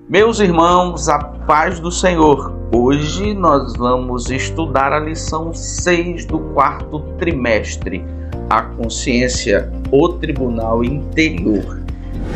Meus irmãos, a paz do Senhor. Hoje nós vamos estudar a lição 6 do quarto trimestre, a consciência, o tribunal interior.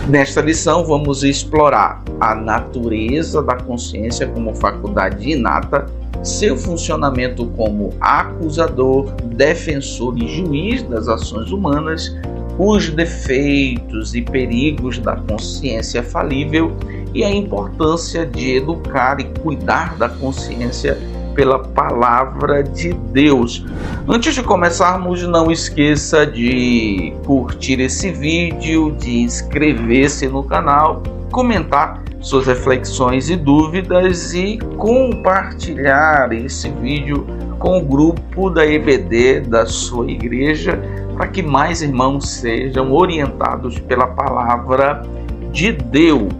Nesta lição vamos explorar a natureza da consciência como faculdade inata, seu funcionamento como acusador, defensor e juiz das ações humanas, os defeitos e perigos da consciência falível e a importância de educar e cuidar da consciência pela palavra de Deus. Antes de começarmos, não esqueça de curtir esse vídeo, de inscrever-se no canal, comentar suas reflexões e dúvidas e compartilhar esse vídeo com o grupo da EBD da sua igreja, para que mais irmãos sejam orientados pela palavra de Deus.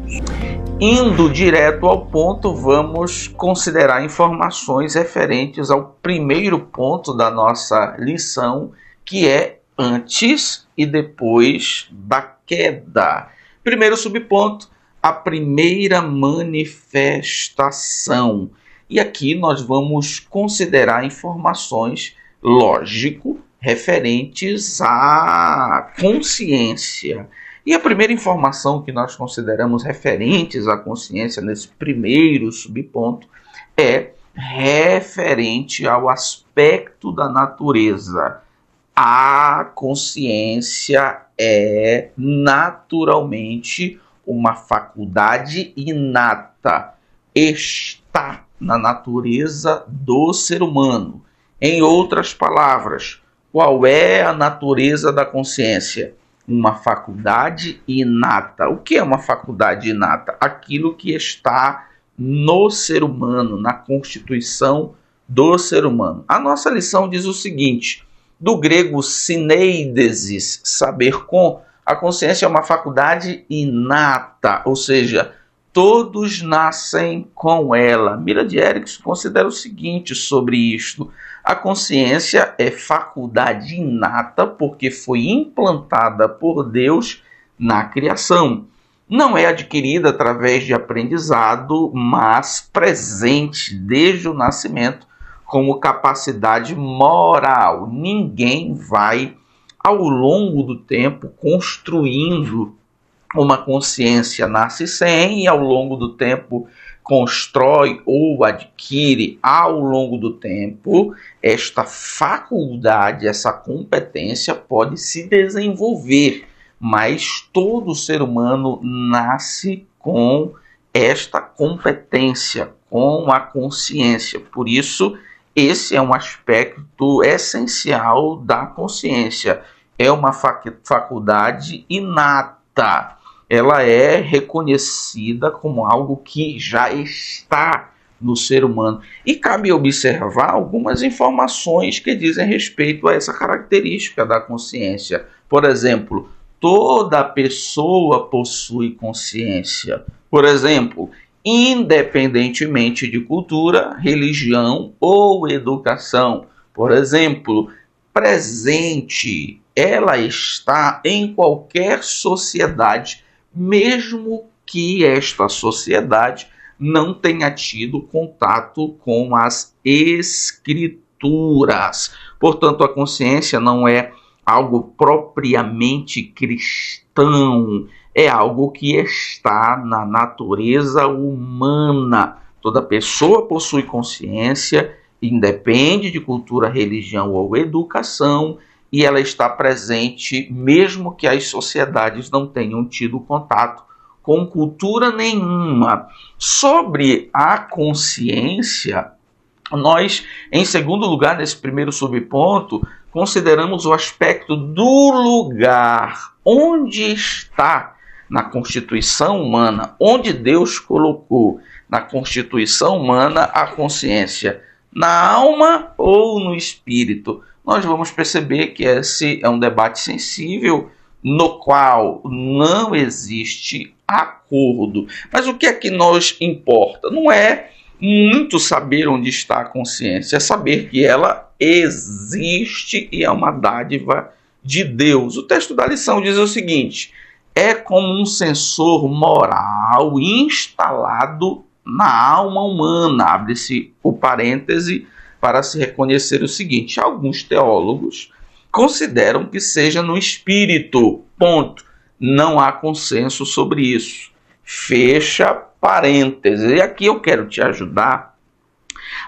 Indo direto ao ponto, vamos considerar informações referentes ao primeiro ponto da nossa lição, que é antes e depois da queda. Primeiro subponto, a primeira manifestação. E aqui nós vamos considerar informações, lógico, referentes à consciência. E a primeira informação que nós consideramos referentes à consciência nesse primeiro subponto é referente ao aspecto da natureza. A consciência é naturalmente uma faculdade inata, está na natureza do ser humano. Em outras palavras, qual é a natureza da consciência? Uma faculdade inata. O que é uma faculdade inata? Aquilo que está no ser humano, na constituição do ser humano. A nossa lição diz o seguinte, do grego syneidesis, saber com, a consciência é uma faculdade inata, ou seja, todos nascem com ela. Mira de Erickson considera o seguinte sobre isto: a consciência é faculdade inata porque foi implantada por Deus na criação. Não é adquirida através de aprendizado, mas presente desde o nascimento como capacidade moral. Ninguém vai, ao longo do tempo, construindo uma consciência. Nasce sem e, ao longo do tempo, constrói ou adquire ao longo do tempo. Esta faculdade, essa competência pode se desenvolver, mas todo ser humano nasce com esta competência, com a consciência. Por isso, esse é um aspecto essencial da consciência. É uma faculdade inata. Ela é reconhecida como algo que já está no ser humano. E cabe observar algumas informações que dizem respeito a essa característica da consciência. Por exemplo, toda pessoa possui consciência. Por exemplo, independentemente de cultura, religião ou educação. Por exemplo, presente. Ela está em qualquer sociedade, mesmo que esta sociedade não tenha tido contato com as escrituras. Portanto, a consciência não é algo propriamente cristão, é algo que está na natureza humana. Toda pessoa possui consciência, independe de cultura, religião ou educação, e ela está presente mesmo que as sociedades não tenham tido contato com cultura nenhuma. Sobre a consciência, nós, em segundo lugar, nesse primeiro subponto, consideramos o aspecto do lugar, onde está na constituição humana, onde Deus colocou na constituição humana a consciência, na alma ou no espírito. Nós vamos perceber que esse é um debate sensível, no qual não existe acordo. Mas o que é que nos importa? Não é muito saber onde está a consciência, é saber que ela existe e é uma dádiva de Deus. O texto da lição diz o seguinte: é como um sensor moral instalado na alma humana. Abre-se o parêntese para se reconhecer o seguinte: alguns teólogos consideram que seja no espírito, ponto. Não há consenso sobre isso. Fecha parêntese. E aqui eu quero te ajudar,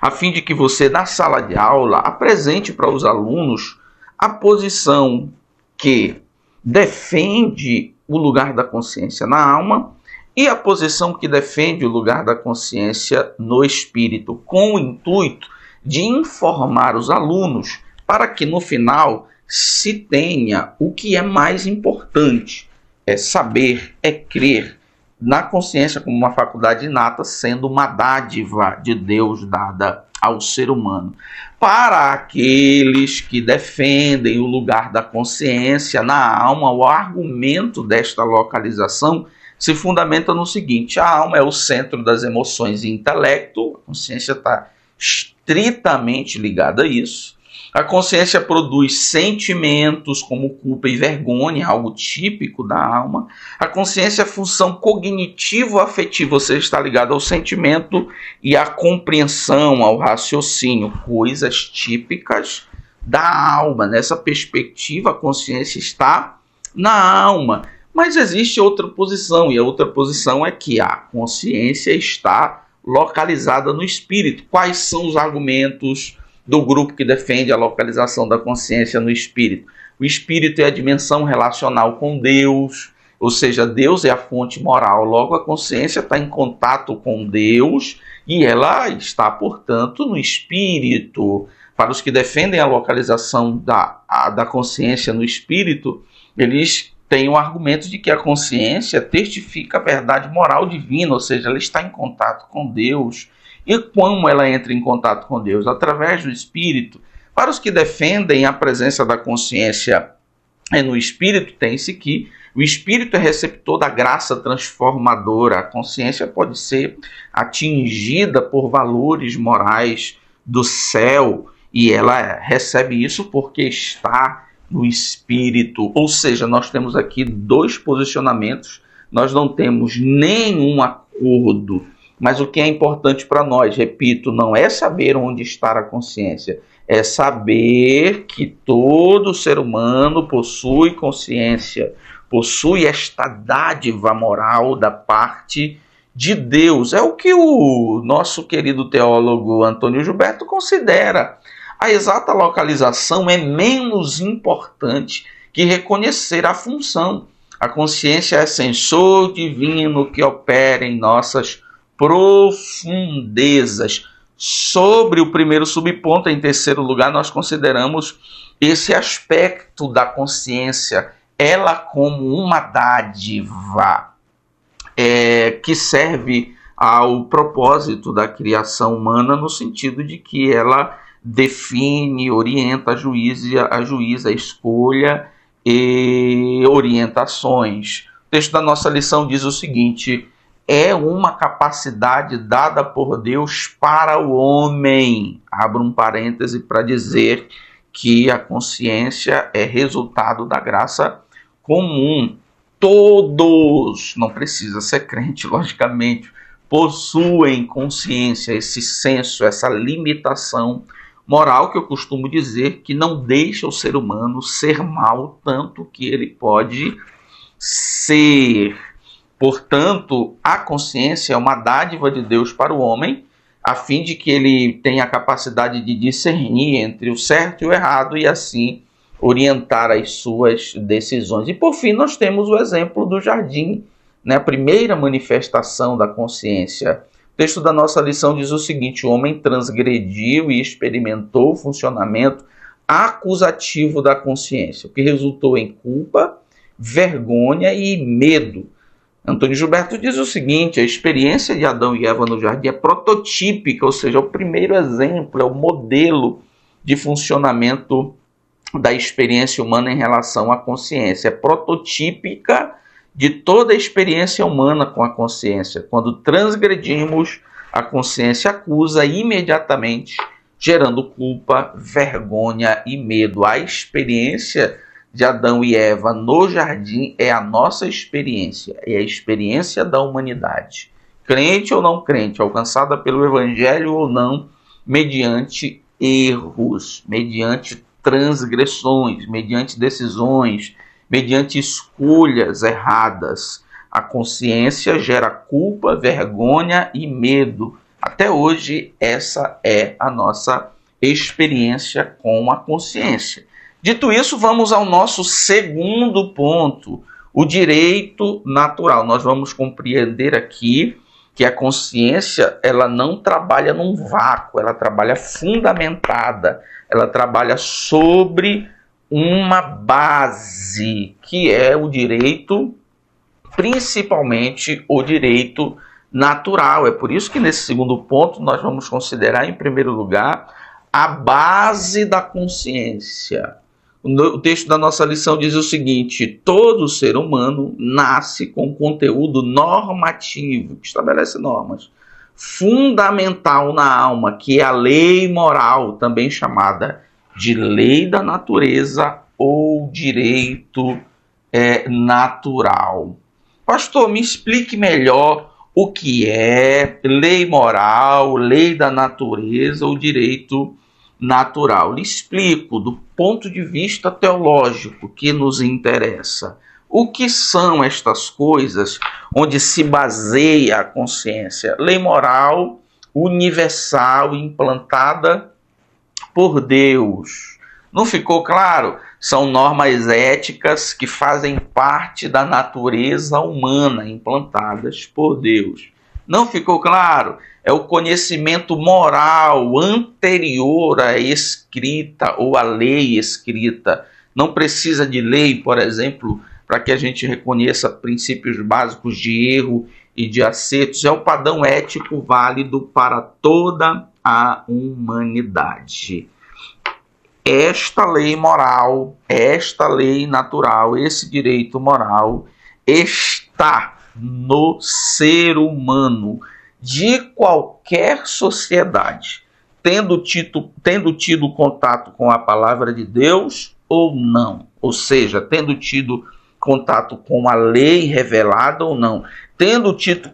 a fim de que você, na sala de aula, apresente para os alunos a posição que defende o lugar da consciência na alma e a posição que defende o lugar da consciência no espírito, com o intuito de informar os alunos para que no final se tenha o que é mais importante: é saber, é crer na consciência como uma faculdade inata, sendo uma dádiva de Deus dada ao ser humano. Para aqueles que defendem o lugar da consciência na alma, o argumento desta localização se fundamenta no seguinte: a alma é o centro das emoções e intelecto, a consciência está estritamente ligada a isso. A consciência produz sentimentos como culpa e vergonha, algo típico da alma. A consciência é função cognitivo-afetiva, ou seja, está ligada ao sentimento e à compreensão, ao raciocínio, coisas típicas da alma. Nessa perspectiva, a consciência está na alma. Mas existe outra posição, e a outra posição é que a consciência está localizada no espírito. Quais são os argumentos do grupo que defende a localização da consciência no espírito? O espírito é a dimensão relacional com Deus, ou seja, Deus é a fonte moral, logo a consciência está em contato com Deus e ela está, portanto, no espírito. Para os que defendem a localização da consciência no espírito, eles têm o argumento de que a consciência testifica a verdade moral divina, ou seja, ela está em contato com Deus. E como ela entra em contato com Deus? Através do espírito. Para os que defendem a presença da consciência no espírito, tem-se que o espírito é receptor da graça transformadora. A consciência pode ser atingida por valores morais do céu e ela recebe isso porque está no espírito. Ou seja, nós temos aqui dois posicionamentos, nós não temos nenhum acordo. Mas o que é importante para nós, repito, não é saber onde está a consciência, é saber que todo ser humano possui consciência, possui esta dádiva moral da parte de Deus. É o que o nosso querido teólogo Antônio Gilberto considera. A exata localização é menos importante que reconhecer a função. A consciência é sensor divino que opera em nossas profundezas. Sobre o primeiro subponto, em terceiro lugar, nós consideramos esse aspecto da consciência, ela como uma dádiva que serve ao propósito da criação humana, no sentido de que ela define, orienta, ajuiza, escolha e orientações. O texto da nossa lição diz o seguinte: é uma capacidade dada por Deus para o homem. Abro um parêntese para dizer que a consciência é resultado da graça comum. Todos, não precisa ser crente, logicamente, possuem consciência, esse senso, essa limitação moral que eu costumo dizer que não deixa o ser humano ser mal tanto que ele pode ser. Portanto, a consciência é uma dádiva de Deus para o homem, a fim de que ele tenha a capacidade de discernir entre o certo e o errado e assim orientar as suas decisões. E por fim, nós temos o exemplo do jardim, né? A primeira manifestação da consciência. O texto da nossa lição diz o seguinte: o homem transgrediu e experimentou o funcionamento acusativo da consciência, o que resultou em culpa, vergonha e medo. Antônio Gilberto diz o seguinte: a experiência de Adão e Eva no jardim é prototípica, ou seja, é o primeiro exemplo, é o modelo de funcionamento da experiência humana em relação à consciência. É prototípica de toda a experiência humana com a consciência. Quando transgredimos, a consciência acusa imediatamente, gerando culpa, vergonha e medo. A experiência de Adão e Eva no jardim é a nossa experiência, é a experiência da humanidade. Crente ou não crente, alcançada pelo Evangelho ou não, mediante erros, mediante transgressões, mediante decisões, mediante escolhas erradas. A consciência gera culpa, vergonha e medo. Até hoje, essa é a nossa experiência com a consciência. Dito isso, vamos ao nosso segundo ponto, o direito natural. Nós vamos compreender aqui que a consciência ela não trabalha num vácuo, ela trabalha fundamentada, ela trabalha sobre uma base, que é o direito, principalmente o direito natural. É por isso que nesse segundo ponto nós vamos considerar, em primeiro lugar, a base da consciência. O texto da nossa lição diz o seguinte: todo ser humano nasce com conteúdo normativo, que estabelece normas, fundamental na alma, que é a lei moral, também chamada de lei da natureza ou direito natural. Pastor, me explique melhor o que é lei moral, lei da natureza ou direito natural. Lhe explico do ponto de vista teológico que nos interessa. O que são estas coisas onde se baseia a consciência? Lei moral universal implantada por Deus. Não ficou claro? São normas éticas que fazem parte da natureza humana, implantadas por Deus. Não ficou claro? É o conhecimento moral anterior à escrita ou à lei escrita. Não precisa de lei, por exemplo, para que a gente reconheça princípios básicos de erro e de acertos. É o padrão ético válido para toda a humanidade. Esta lei moral, esta lei natural, esse direito moral está no ser humano de qualquer sociedade, tendo tido contato com a palavra de Deus ou não, ou seja, tendo tido contato com a lei revelada ou não, tendo tido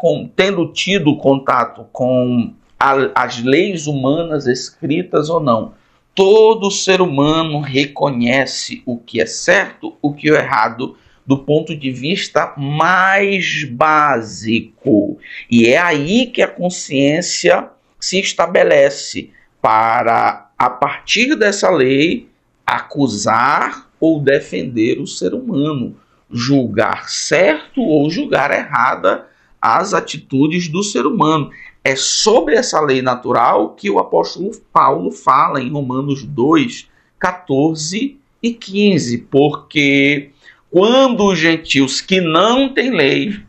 contato com as leis humanas escritas ou não. Todo ser humano reconhece o que é certo, o que é errado, do ponto de vista mais básico. E é aí que a consciência se estabelece para, a partir dessa lei, acusar ou defender o ser humano, julgar certo ou julgar errada as atitudes do ser humano. É sobre essa lei natural que o apóstolo Paulo fala em Romanos 2, 14 e 15, porque quando os gentios que não têm lei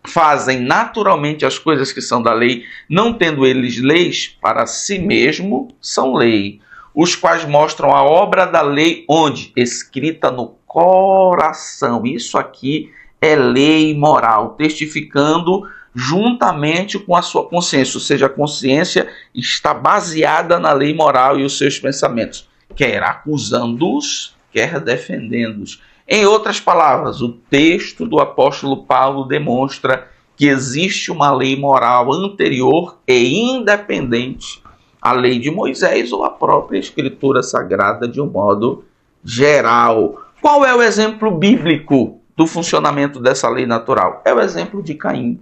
fazem naturalmente as coisas que são da lei, não tendo eles leis para si mesmo, são lei, os quais mostram a obra da lei onde? Escrita no coração. Isso aqui é lei moral, testificando juntamente com a sua consciência, ou seja, a consciência está baseada na lei moral e os seus pensamentos, quer acusando-os, quer defendendo-os. Em outras palavras, o texto do apóstolo Paulo demonstra que existe uma lei moral anterior e independente à lei de Moisés ou à própria Escritura Sagrada de um modo geral. Qual é o exemplo bíblico do funcionamento dessa lei natural? É o exemplo de Caim.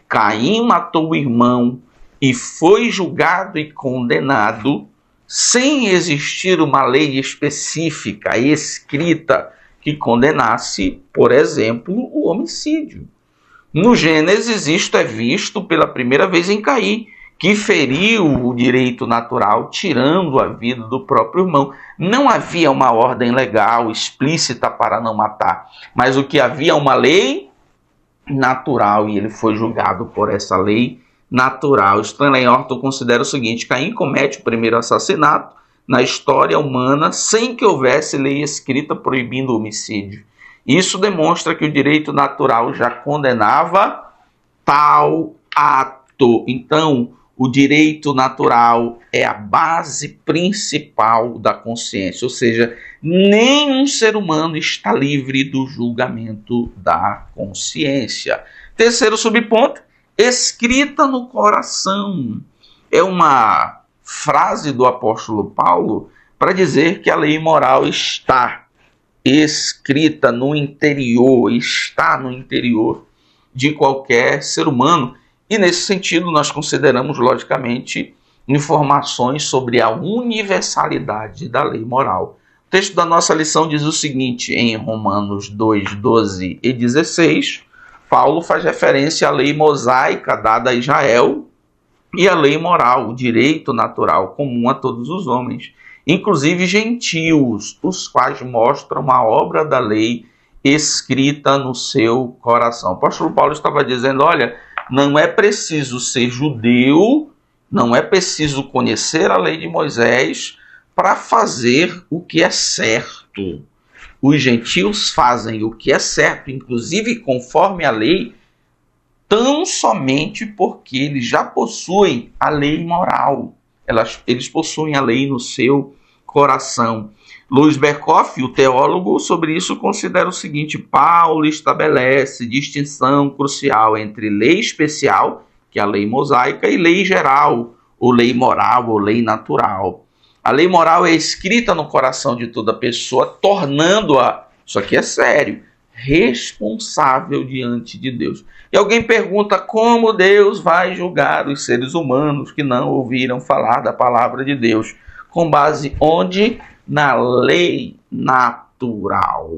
Caim matou o irmão e foi julgado e condenado sem existir uma lei específica, escrita, que condenasse, por exemplo, o homicídio. No Gênesis, isto é visto pela primeira vez em Caim, que feriu o direito natural, tirando a vida do próprio irmão. Não havia uma ordem legal explícita para não matar, mas o que havia uma lei natural, e ele foi julgado por essa lei natural. Stanley Orton considera o seguinte: Caim comete o primeiro assassinato na história humana sem que houvesse lei escrita proibindo o homicídio. Isso demonstra que o direito natural já condenava tal ato. Então, o direito natural é a base principal da consciência, ou seja, nenhum ser humano está livre do julgamento da consciência. Terceiro subponto, escrita no coração. É uma frase do apóstolo Paulo para dizer que a lei moral está escrita no interior, está no interior de qualquer ser humano. E nesse sentido nós consideramos, logicamente, informações sobre a universalidade da lei moral. O texto da nossa lição diz o seguinte, em Romanos 2, 12 e 16, Paulo faz referência à lei mosaica dada a Israel e à lei moral, o direito natural comum a todos os homens, inclusive gentios, os quais mostram a obra da lei escrita no seu coração. O apóstolo Paulo estava dizendo, olha, não é preciso ser judeu, não é preciso conhecer a lei de Moisés para fazer o que é certo. Os gentios fazem o que é certo, inclusive conforme a lei, tão somente porque eles já possuem a lei moral. Eles possuem a lei no seu coração. Louis Berkhoff, o teólogo, sobre isso considera o seguinte: Paulo estabelece distinção crucial entre lei especial, que é a lei mosaica, e lei geral, ou lei moral, ou lei natural. A lei moral é escrita no coração de toda pessoa, tornando-a, isso aqui é sério, responsável diante de Deus. E alguém pergunta como Deus vai julgar os seres humanos que não ouviram falar da palavra de Deus. Com base onde? Na lei natural,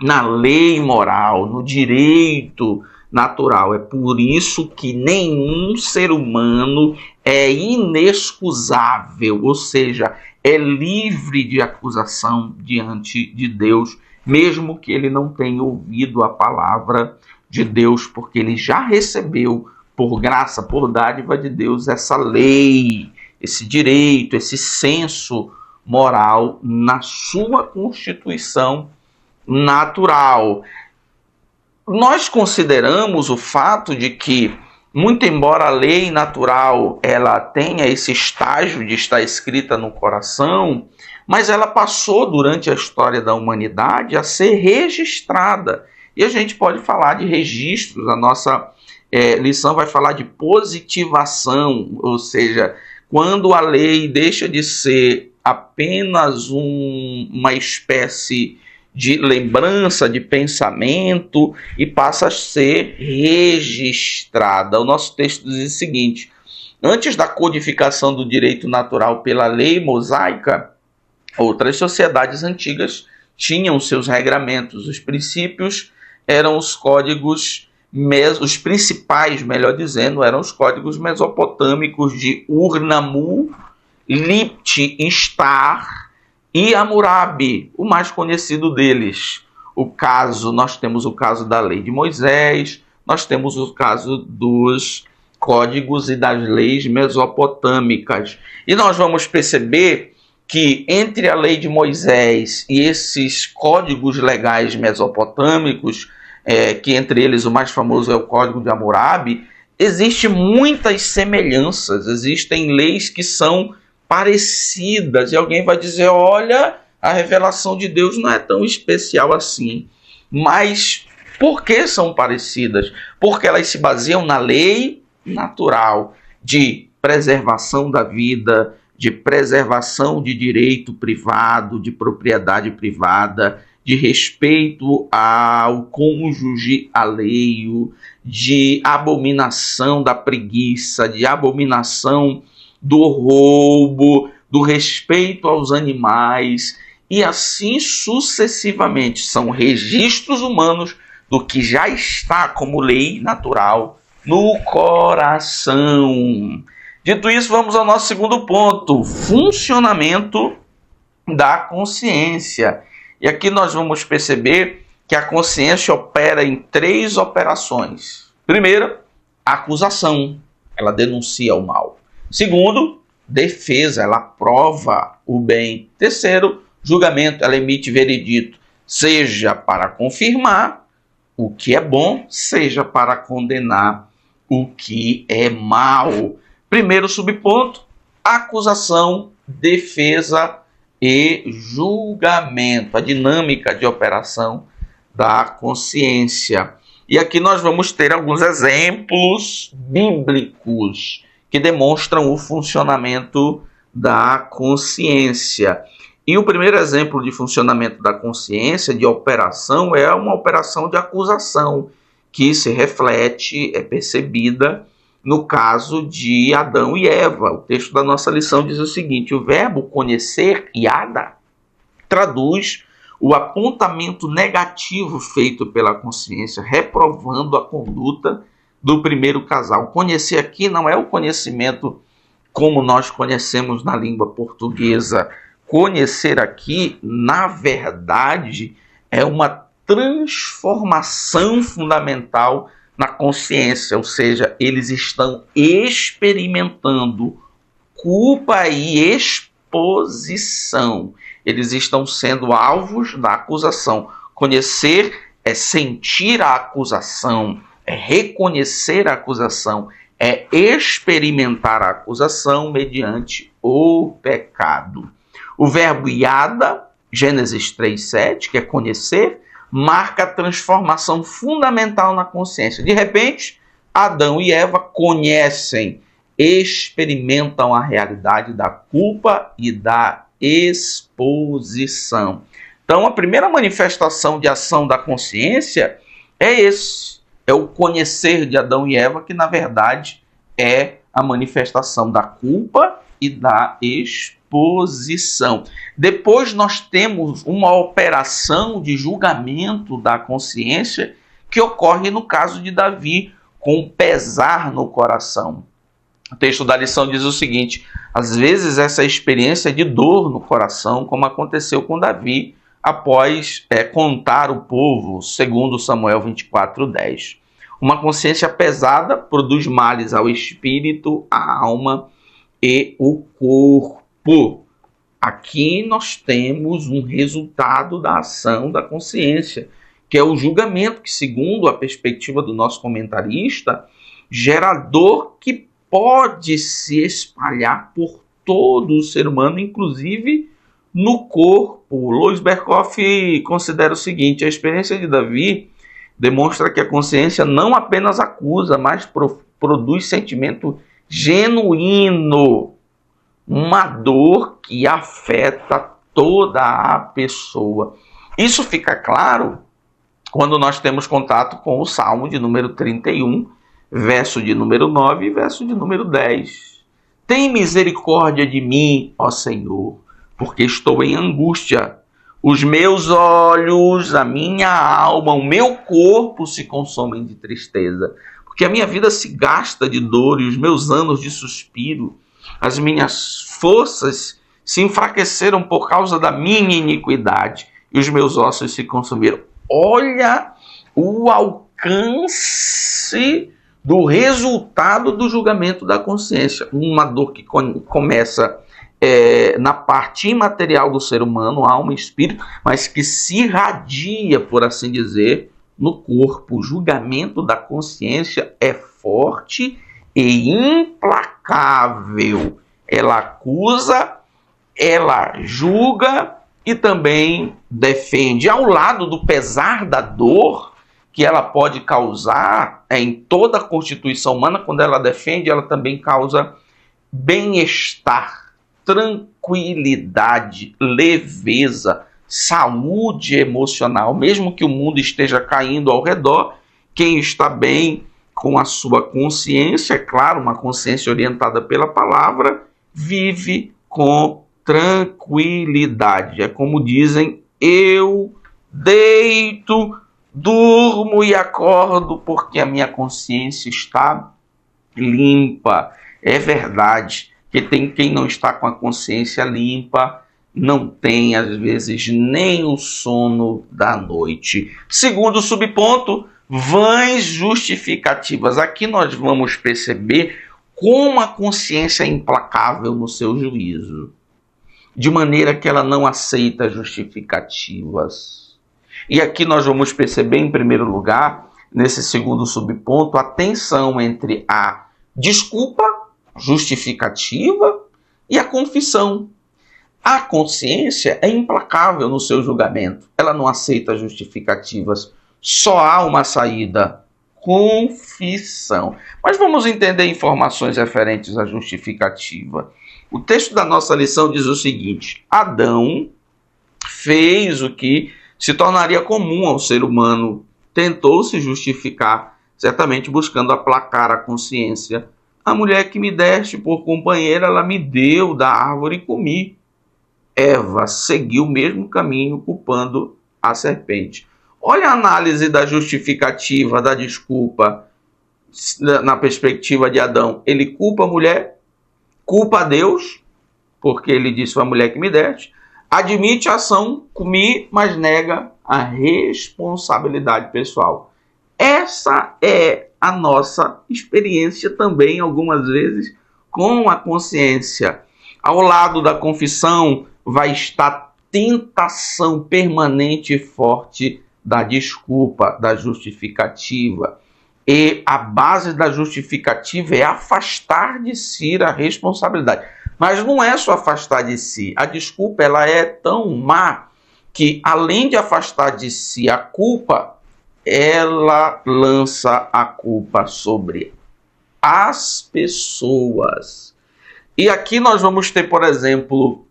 na lei moral, no direito natural. É por isso que nenhum ser humano é inexcusável, ou seja, é livre de acusação diante de Deus, mesmo que ele não tenha ouvido a palavra de Deus, porque ele já recebeu, por graça, por dádiva de Deus, essa lei, esse direito, esse senso moral na sua constituição natural. Nós consideramos o fato de que, muito embora a lei natural ela tenha esse estágio de estar escrita no coração, mas ela passou durante a história da humanidade a ser registrada. E a gente pode falar de registros, a nossa lição vai falar de positivação, ou seja, quando a lei deixa de ser apenas uma espécie de lembrança, de pensamento, e passa a ser registrada. O nosso texto diz o seguinte: antes da codificação do direito natural pela lei mosaica, outras sociedades antigas tinham seus regramentos. Os princípios eram os códigos, os principais, melhor dizendo, eram os códigos mesopotâmicos de Ur-Nammu, Lipt, Instar e Hammurabi, o mais conhecido deles. Nós temos o caso da lei de Moisés, nós temos o caso dos códigos e das leis mesopotâmicas. E nós vamos perceber que entre a lei de Moisés e esses códigos legais mesopotâmicos, que entre eles o mais famoso é o Código de Hammurabi, existem muitas semelhanças, existem leis que são parecidas, e alguém vai dizer, olha, a revelação de Deus não é tão especial assim. Mas por que são parecidas? Porque elas se baseiam na lei natural de preservação da vida, de preservação de direito privado, de propriedade privada, de respeito ao cônjuge alheio, de abominação da preguiça, de abominação do roubo, do respeito aos animais, e assim sucessivamente. São registros humanos do que já está como lei natural no coração. Dito isso, vamos ao nosso segundo ponto: funcionamento da consciência. E aqui nós vamos perceber que a consciência opera em 3 operações. Primeiro, acusação, ela denuncia o mal. Segundo, defesa, ela prova o bem. Terceiro, julgamento, ela emite veredito, seja para confirmar o que é bom, seja para condenar o que é mal. Primeiro subponto, acusação, defesa e julgamento, a dinâmica de operação da consciência. E aqui nós vamos ter alguns exemplos bíblicos que demonstram o funcionamento da consciência. E o primeiro exemplo de funcionamento da consciência, de operação, é uma operação de acusação, que se reflete, é percebida no caso de Adão e Eva. O texto da nossa lição diz o seguinte: o verbo conhecer, yada, traduz o apontamento negativo feito pela consciência, reprovando a conduta do primeiro casal. Conhecer aqui não é o conhecimento como nós conhecemos na língua portuguesa. Conhecer aqui, na verdade, é uma transformação fundamental na consciência, ou seja, eles estão experimentando culpa e exposição. Eles estão sendo alvos da acusação. Conhecer é sentir a acusação, é reconhecer a acusação, é experimentar a acusação mediante o pecado. O verbo yada, Gênesis 3:7, que é conhecer, marca a transformação fundamental na consciência. De repente, Adão e Eva conhecem, experimentam a realidade da culpa e da exposição. Então, a primeira manifestação de ação da consciência é o conhecer de Adão e Eva, que na verdade é a manifestação da culpa e da exposição. Depois nós temos uma operação de julgamento da consciência que ocorre no caso de Davi, com pesar no coração. O texto da lição diz o seguinte: às vezes essa experiência de dor no coração, como aconteceu com Davi, após contar o povo, segundo Samuel 24:10. Uma consciência pesada produz males ao espírito, à alma e o corpo. Aqui nós temos um resultado da ação da consciência, que é o julgamento, que, segundo a perspectiva do nosso comentarista, gera dor que pode se espalhar por todo o ser humano, inclusive no corpo. Louis Berkhoff considera o seguinte: a experiência de Davi demonstra que a consciência não apenas acusa, mas produz sentimento genuíno, uma dor que afeta toda a pessoa. Isso fica claro quando nós temos contato com o Salmo de número 31, verso de número 9 e verso de número 10. Tem misericórdia de mim, ó Senhor, porque estou em angústia. Os meus olhos, a minha alma, o meu corpo se consomem de tristeza, porque a minha vida se gasta de dor e os meus anos de suspiro. As minhas forças se enfraqueceram por causa da minha iniquidade e os meus ossos se consumiram. Olha o alcance do resultado do julgamento da consciência. Uma dor que começa na parte imaterial do ser humano, alma e espírito, mas que se irradia, por assim dizer, no corpo. O julgamento da consciência é forte e implacável. Ela acusa, ela julga e também defende. Ao lado do pesar da dor que ela pode causar em toda a constituição humana, quando ela defende, ela também causa bem-estar, tranquilidade, leveza, saúde emocional. Mesmo que o mundo esteja caindo ao redor, quem está bem com a sua consciência, é claro, uma consciência orientada pela palavra, vive com tranquilidade. É como dizem: eu deito, durmo e acordo porque a minha consciência está limpa. É verdade que tem quem não está com a consciência limpa, não tem, às vezes, nem o sono da noite. Segundo subponto, vãs justificativas. Aqui nós vamos perceber como a consciência é implacável no seu juízo, de maneira que ela não aceita justificativas. E aqui nós vamos perceber, em primeiro lugar, nesse segundo subponto, a tensão entre a desculpa justificativa e a confissão. A consciência é implacável no seu julgamento. Ela não aceita justificativas. Só há uma saída: confissão. Mas vamos entender informações referentes à justificativa. O texto da nossa lição diz o seguinte: Adão fez o que se tornaria comum ao ser humano. Tentou se justificar, certamente buscando aplacar a consciência. A mulher que me deste por companheira, ela me deu da árvore e comi. Eva seguiu o mesmo caminho, culpando a serpente. Olha a análise da justificativa, da desculpa, na perspectiva de Adão. Ele culpa a mulher, culpa a Deus, porque ele disse: foi a mulher que me deste. Admite a ação, comi, mas nega a responsabilidade pessoal. Essa é a nossa experiência também, algumas vezes, com a consciência. Ao lado da confissão vai estar tentação permanente e forte da desculpa, da justificativa. E a base da justificativa é afastar de si a responsabilidade. Mas não é só afastar de si. A desculpa, ela é tão má que, além de afastar de si a culpa, ela lança a culpa sobre as pessoas. E aqui nós vamos ter, por exemplo,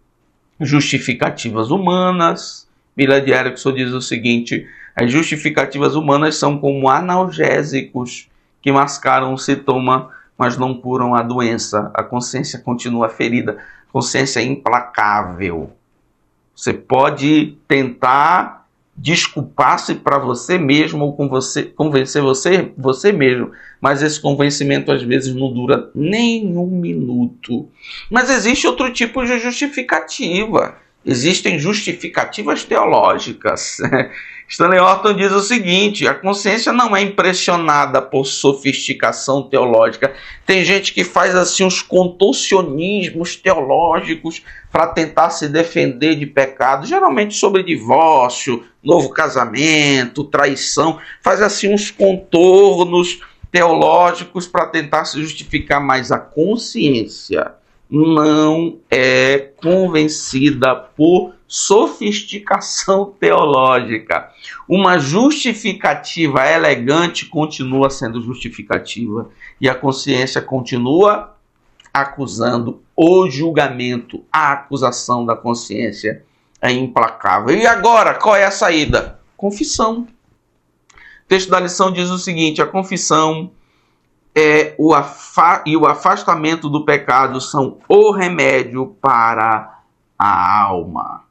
justificativas humanas. Milad Erickson diz o seguinte: as justificativas humanas são como analgésicos que mascaram o sintoma, mas não curam a doença. A consciência continua ferida. A consciência é implacável. Você pode tentar desculpar-se para você mesmo ou convencer você mesmo, mas esse convencimento às vezes não dura nem um minuto. Mas existe outro tipo de justificativa. Existem justificativas teológicas. Stanley Horton diz o seguinte: a consciência não é impressionada por sofisticação teológica. Tem gente que faz assim uns contorcionismos teológicos para tentar se defender de pecado, geralmente sobre divórcio, novo casamento, traição. Faz assim uns contornos teológicos para tentar se justificar, mas a consciência não é convencida por sofisticação teológica. Uma justificativa elegante continua sendo justificativa e a consciência continua acusando. O julgamento, a acusação da consciência é implacável. E agora, qual é a saída? Confissão. O texto da lição diz o seguinte: a confissão e o afastamento do pecado são o remédio para a alma.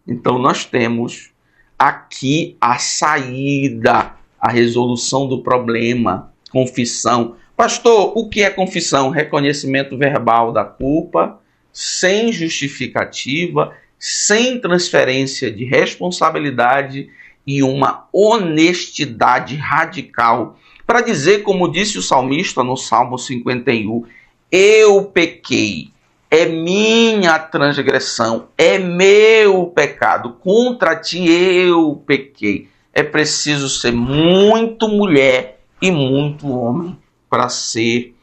Então nós temos aqui a saída, a resolução do problema. Confissão. Pastor, o que é confissão? Reconhecimento verbal da culpa, sem justificativa, sem transferência de responsabilidade e uma honestidade radical para dizer, como disse o salmista no Salmo 51, eu pequei, é minha transgressão, é meu pecado, contra ti eu pequei. É preciso ser muito mulher e muito homem para ser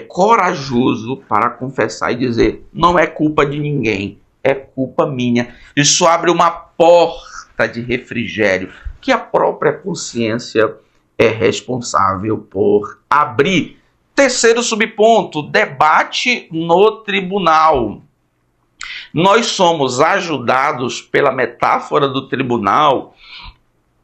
corajoso para confessar e dizer: não é culpa de ninguém, é culpa minha. Isso abre uma porta de refrigério que a própria consciência é responsável por abrir. Terceiro subponto: debate no tribunal. Nós somos ajudados pela metáfora do tribunal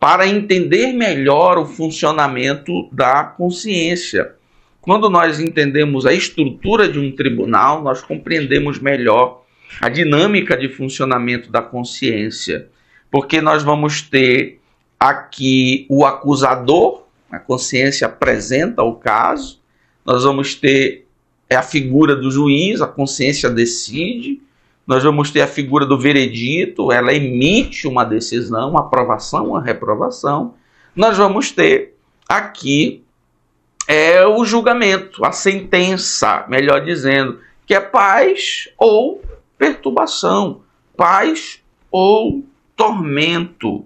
para entender melhor o funcionamento da consciência. Quando nós entendemos a estrutura de um tribunal, nós compreendemos melhor a dinâmica de funcionamento da consciência, porque nós vamos ter aqui o acusador, a consciência apresenta o caso, nós vamos ter a figura do juiz, a consciência decide, nós vamos ter a figura do veredito, ela emite uma decisão, uma aprovação, uma reprovação. Nós vamos ter aqui o julgamento, a sentença, melhor dizendo, que é paz ou perturbação, paz ou tormento.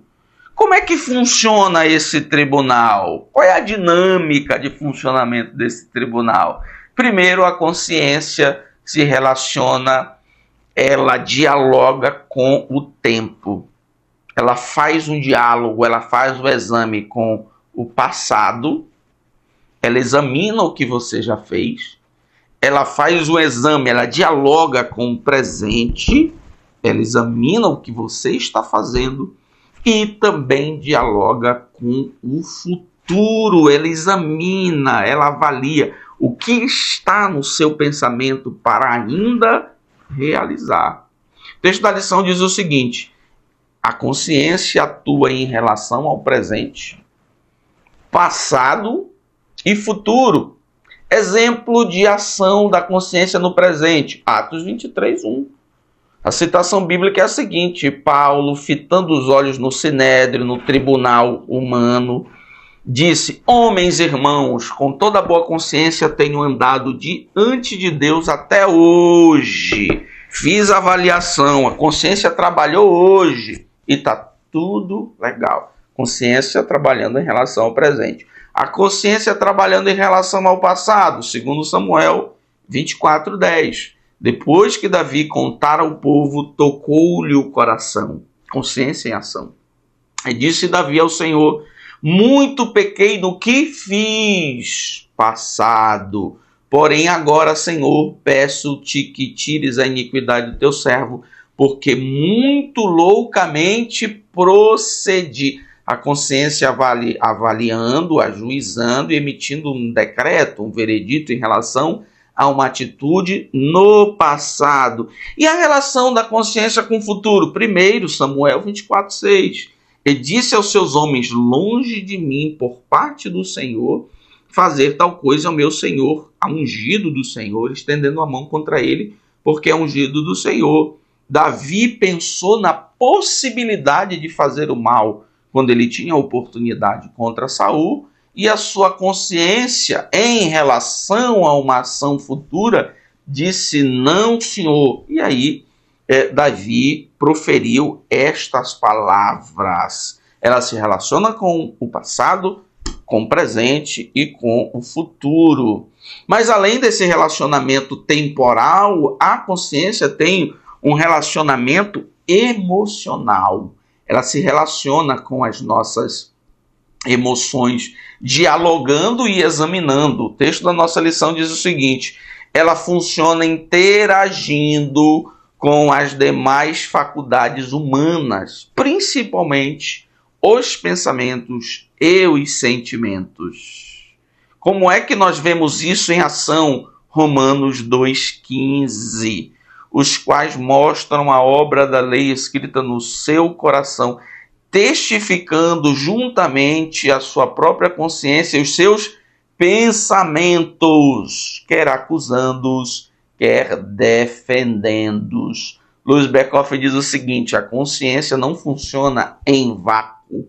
Como é que funciona esse tribunal? Qual é a dinâmica de funcionamento desse tribunal? Primeiro, a consciência se relaciona, ela dialoga com o tempo. Ela faz um diálogo, ela faz o exame com o passado, ela examina o que você já fez, ela faz o exame, ela dialoga com o presente, ela examina o que você está fazendo e também dialoga com o futuro. Ela examina, ela avalia o que está no seu pensamento para ainda realizar. O texto da lição diz o seguinte: a consciência atua em relação ao presente, passado e futuro. Exemplo de ação da consciência no presente, Atos 23:1. A citação bíblica é a seguinte: Paulo, fitando os olhos no sinédrio, no tribunal humano, disse: homens irmãos, com toda boa consciência tenho andado diante de Deus até hoje. Fiz a avaliação, a consciência trabalhou hoje e está tudo legal. Consciência trabalhando em relação ao presente. A consciência trabalhando em relação ao passado, segundo Samuel 24:10. Depois que Davi contara ao povo, tocou-lhe o coração. Consciência em ação. E disse Davi ao Senhor: muito pequei no que fiz passado. Porém agora, Senhor, peço-te que tires a iniquidade do teu servo, porque muito loucamente procedi. A consciência avaliando, ajuizando e emitindo um decreto, um veredito em relação a uma atitude no passado. E a relação da consciência com o futuro? 1 Samuel 24:6. E disse aos seus homens: longe de mim, por parte do Senhor, fazer tal coisa ao meu Senhor, a ungido do Senhor, estendendo a mão contra ele, porque é ungido do Senhor. Davi pensou na possibilidade de fazer o mal quando ele tinha a oportunidade contra Saul, e a sua consciência em relação a uma ação futura disse: não, Senhor. E aí Davi proferiu estas palavras. Ela se relaciona com o passado, com o presente e com o futuro. Mas além desse relacionamento temporal, a consciência tem um relacionamento emocional. Ela se relaciona com as nossas emoções, dialogando e examinando. O texto da nossa lição diz o seguinte: ela funciona interagindo com as demais faculdades humanas, principalmente os pensamentos e os sentimentos. Como é que nós vemos isso em ação? Romanos 2,15, os quais mostram a obra da lei escrita no seu coração, testificando juntamente a sua própria consciência e os seus pensamentos, quer acusando-os, quer defendendo-os. Louis Beckhoff diz o seguinte: a consciência não funciona em vácuo.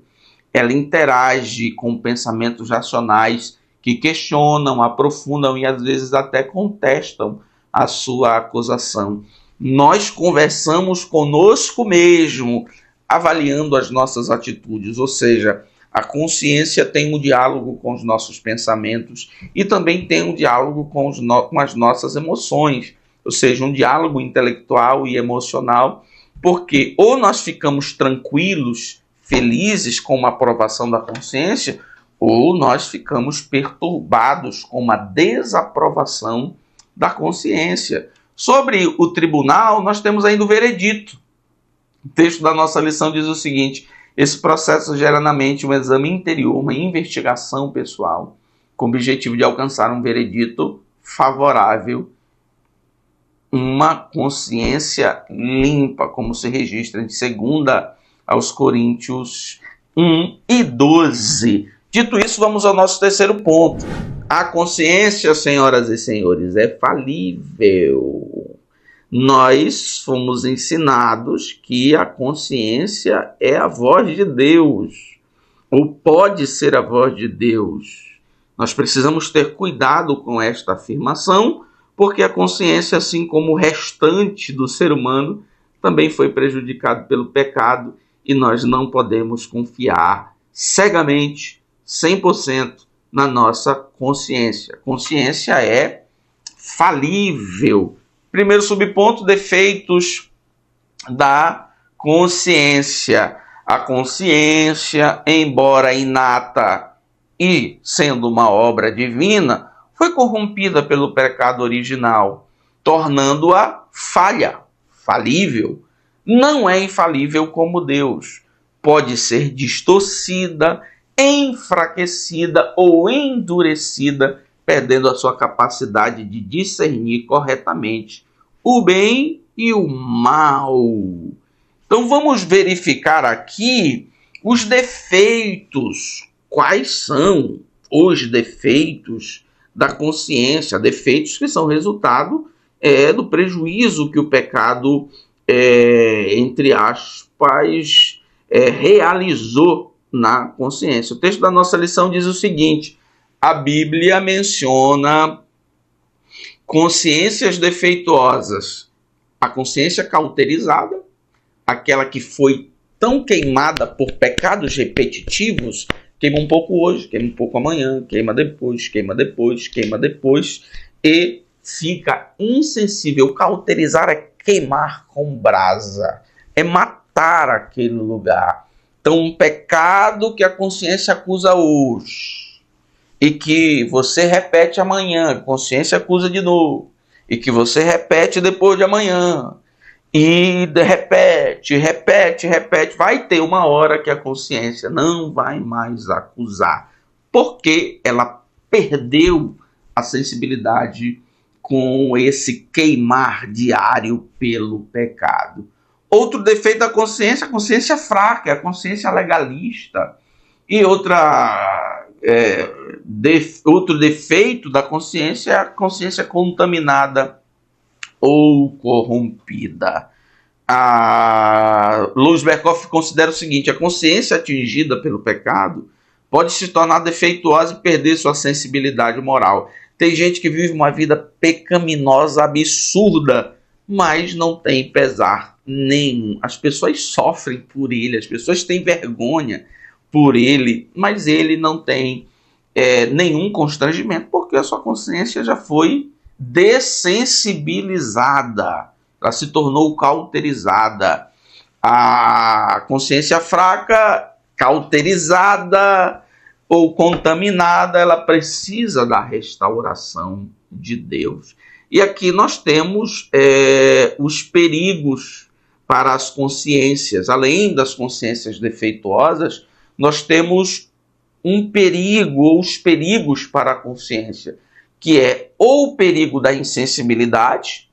Ela interage com pensamentos racionais que questionam, aprofundam e às vezes até contestam a sua acusação. Nós conversamos conosco mesmo, avaliando as nossas atitudes, ou seja, a consciência tem um diálogo com os nossos pensamentos e também tem um diálogo com as nossas emoções, ou seja, um diálogo intelectual e emocional, porque ou nós ficamos tranquilos, felizes com uma aprovação da consciência, ou nós ficamos perturbados com uma desaprovação da consciência. Sobre o tribunal, nós temos ainda o veredito. O texto da nossa lição diz o seguinte: esse processo gera na mente um exame interior, uma investigação pessoal, com o objetivo de alcançar um veredito favorável, uma consciência limpa, como se registra em 2 aos Coríntios 1:12. Dito isso, vamos ao nosso terceiro ponto. A consciência, senhoras e senhores, é falível. Nós fomos ensinados que a consciência é a voz de Deus, ou pode ser a voz de Deus. Nós precisamos ter cuidado com esta afirmação, porque a consciência, assim como o restante do ser humano, também foi prejudicado pelo pecado, e nós não podemos confiar cegamente, 100%, na nossa consciência. Consciência é falível. Primeiro subponto, defeitos da consciência. A consciência, embora inata e sendo uma obra divina, foi corrompida pelo pecado original, tornando-a falha, falível. Não é infalível como Deus. Pode ser distorcida, enfraquecida ou endurecida, perdendo a sua capacidade de discernir corretamente o bem e o mal. Então vamos verificar aqui os defeitos. Quais são os defeitos da consciência? Defeitos que são resultado do prejuízo que o pecado, entre aspas, realizou na consciência. O texto da nossa lição diz o seguinte: a Bíblia menciona consciências defeituosas. A consciência cauterizada, aquela que foi tão queimada por pecados repetitivos, queima um pouco hoje, queima um pouco amanhã, queima depois, queima depois, queima depois, e fica insensível. Cauterizar é queimar com brasa, é matar aquele lugar. Então, um pecado que a consciência acusa hoje, e que você repete amanhã, a consciência acusa de novo, e que você repete depois de amanhã, e repete, vai ter uma hora que a consciência não vai mais acusar, porque ela perdeu a sensibilidade com esse queimar diário pelo pecado. Outro defeito da consciência, a consciência fraca, a consciência legalista. E outro defeito da consciência é a consciência contaminada ou corrompida. A Louis Berkhoff considera o seguinte: a consciência atingida pelo pecado pode se tornar defeituosa e perder sua sensibilidade moral. Tem gente que vive uma vida pecaminosa absurda, mas não tem pesar nenhum. As pessoas sofrem por ele, as pessoas têm vergonha por ele, mas ele não tem nenhum constrangimento, porque a sua consciência já foi dessensibilizada, ela se tornou cauterizada. A consciência fraca, cauterizada ou contaminada, ela precisa da restauração de Deus. E aqui nós temos os perigos para as consciências. Além das consciências defeituosas, nós temos um perigo, ou os perigos para a consciência, que é ou o perigo da insensibilidade,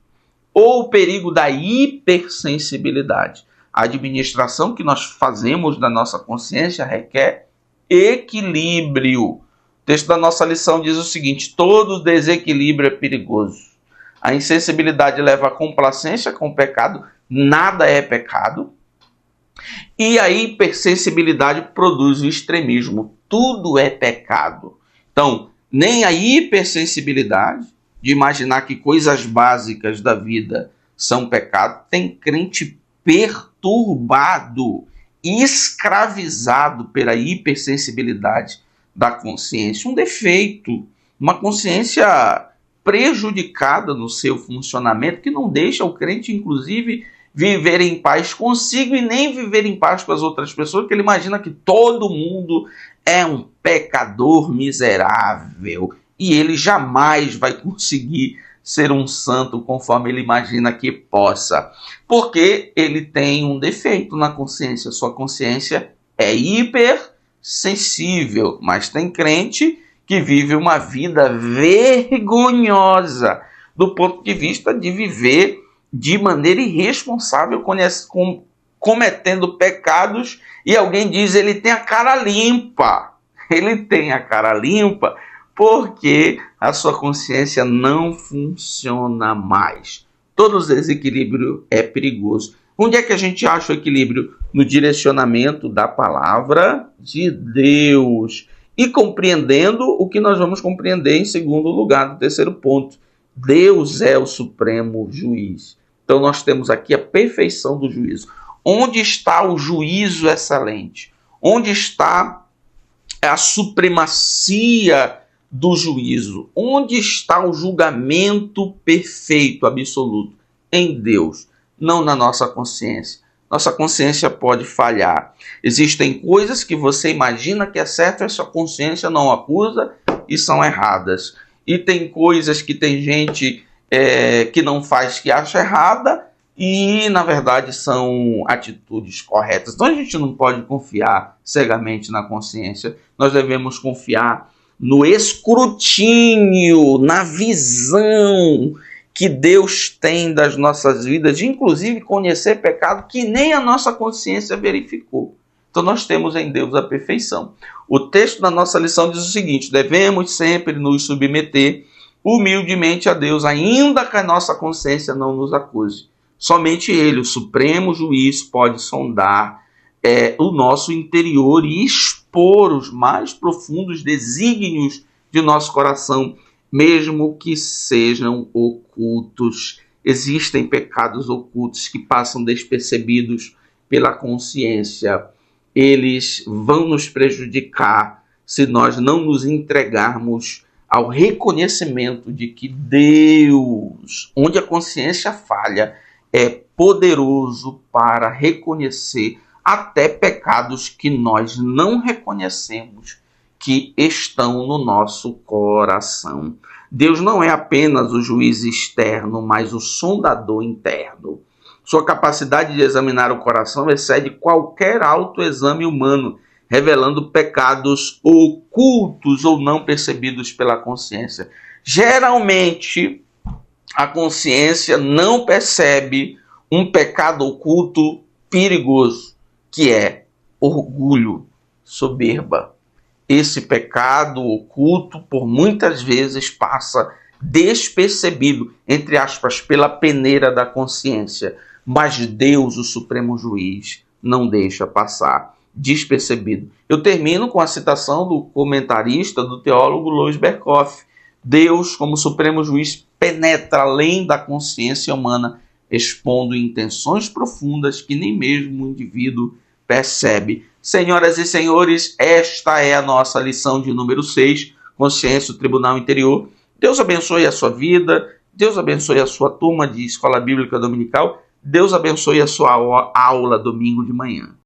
ou o perigo da hipersensibilidade. A administração que nós fazemos da nossa consciência requer equilíbrio. O texto da nossa lição diz o seguinte: todo desequilíbrio é perigoso. A insensibilidade leva à complacência com o pecado, nada é pecado. E a hipersensibilidade produz o extremismo, tudo é pecado. Então, nem a hipersensibilidade, de imaginar que coisas básicas da vida são pecado, tem crente perturbado, escravizado pela hipersensibilidade da consciência. Um defeito, uma consciência prejudicada no seu funcionamento, que não deixa o crente, inclusive, viver em paz consigo e nem viver em paz com as outras pessoas, porque ele imagina que todo mundo é um pecador miserável e ele jamais vai conseguir ser um santo conforme ele imagina que possa, porque ele tem um defeito na consciência. Sua consciência é hipersensível, mas tem crente que vive uma vida vergonhosa do ponto de vista de viver de maneira irresponsável, cometendo pecados, e alguém diz: ele tem a cara limpa. Ele tem a cara limpa porque a sua consciência não funciona mais. Todo desequilíbrio é perigoso. Onde é que a gente acha o equilíbrio? No direcionamento da palavra de Deus. E compreendendo o que nós vamos compreender em segundo lugar, no terceiro ponto. Deus é o supremo juiz. Então nós temos aqui a perfeição do juízo. Onde está o juízo excelente? Onde está a supremacia do juízo? Onde está o julgamento perfeito, absoluto? Em Deus, não na nossa consciência. Nossa consciência pode falhar. Existem coisas que você imagina que é certo e a sua consciência não acusa e são erradas. E tem coisas que tem gente que não faz, que acha errada, e na verdade são atitudes corretas. Então a gente não pode confiar cegamente na consciência. Nós devemos confiar no escrutínio, na visão que Deus tem das nossas vidas, de inclusive conhecer pecado que nem a nossa consciência verificou. Então nós temos em Deus a perfeição. O texto da nossa lição diz o seguinte: devemos sempre nos submeter humildemente a Deus, ainda que a nossa consciência não nos acuse. Somente Ele, o supremo juiz, pode sondar o nosso interior e expor os mais profundos desígnios de nosso coração, mesmo que sejam ocultos. Existem pecados ocultos que passam despercebidos pela consciência. Eles vão nos prejudicar se nós não nos entregarmos ao reconhecimento de que Deus, onde a consciência falha, é poderoso para reconhecer até pecados que nós não reconhecemos que estão no nosso coração. Deus não é apenas o juiz externo, mas o sondador interno. Sua capacidade de examinar o coração excede qualquer autoexame humano, revelando pecados ocultos ou não percebidos pela consciência. Geralmente, a consciência não percebe um pecado oculto perigoso, que é orgulho, soberba. Esse pecado oculto, por muitas vezes, passa despercebido, entre aspas, pela peneira da consciência. Mas Deus, o supremo juiz, não deixa passar despercebido. Eu termino com a citação do comentarista, do teólogo Louis Berkhoff. Deus, como supremo juiz, penetra além da consciência humana, expondo intenções profundas que nem mesmo o indivíduo percebe. Senhoras e senhores, esta é a nossa lição de número 6, Consciência, o Tribunal Interior. Deus abençoe a sua vida, Deus abençoe a sua turma de Escola Bíblica Dominical, Deus abençoe a sua aula domingo de manhã.